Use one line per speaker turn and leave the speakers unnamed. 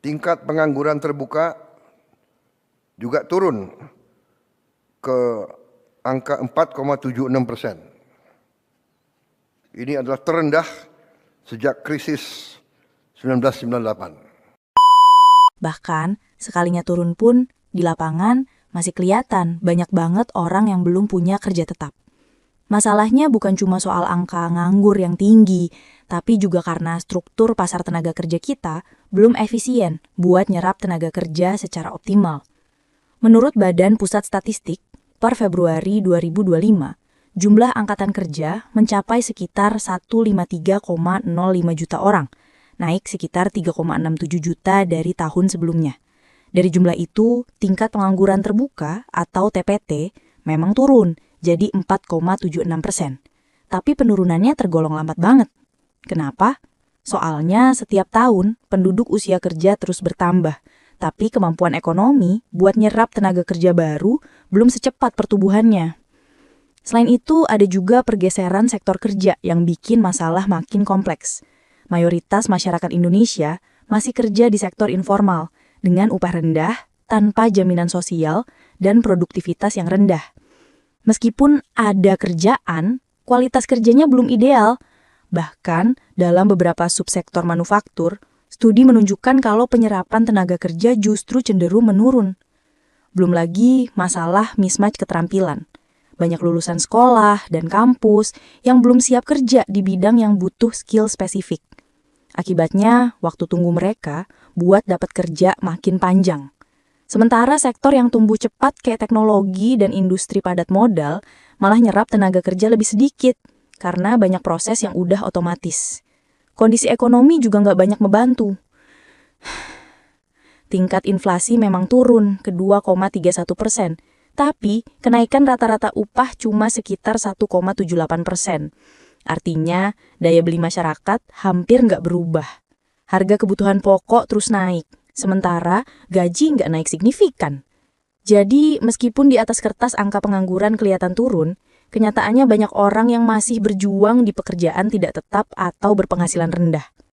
Tingkat pengangguran terbuka juga turun ke angka 4,76%. Ini adalah terendah sejak krisis 1998.
Bahkan, sekalinya turun pun, di lapangan masih kelihatan banyak banget orang yang belum punya kerja tetap. Masalahnya bukan cuma soal angka nganggur yang tinggi, tapi juga karena struktur pasar tenaga kerja kita belum efisien buat nyerap tenaga kerja secara optimal. Menurut Badan Pusat Statistik, per Februari 2025, jumlah angkatan kerja mencapai sekitar 153,05 juta orang, naik sekitar 3,67 juta dari tahun sebelumnya. Dari jumlah itu, tingkat pengangguran terbuka atau TPT memang turun, jadi 4,76%. Tapi penurunannya tergolong lambat banget. Kenapa? Soalnya setiap tahun penduduk usia kerja terus bertambah, tapi kemampuan ekonomi buat nyerap tenaga kerja baru belum secepat pertumbuhannya. Selain itu, ada juga pergeseran sektor kerja yang bikin masalah makin kompleks. Mayoritas masyarakat Indonesia masih kerja di sektor informal dengan upah rendah, tanpa jaminan sosial, dan produktivitas yang rendah. Meskipun ada kerjaan, kualitas kerjanya belum ideal. Bahkan, dalam beberapa subsektor manufaktur, studi menunjukkan kalau penyerapan tenaga kerja justru cenderung menurun. Belum lagi masalah mismatch keterampilan. Banyak lulusan sekolah dan kampus yang belum siap kerja di bidang yang butuh skill spesifik. Akibatnya, waktu tunggu mereka buat dapat kerja makin panjang. Sementara sektor yang tumbuh cepat kayak teknologi dan industri padat modal malah nyerap tenaga kerja lebih sedikit karena banyak proses yang udah otomatis. Kondisi ekonomi juga nggak banyak membantu. Tingkat inflasi memang turun ke 2,31%, tapi kenaikan rata-rata upah cuma sekitar 1,78%. Artinya, daya beli masyarakat hampir nggak berubah. Harga kebutuhan pokok terus naik, sementara gaji nggak naik signifikan. Jadi, meskipun di atas kertas angka pengangguran kelihatan turun, kenyataannya banyak orang yang masih berjuang di pekerjaan tidak tetap atau berpenghasilan rendah.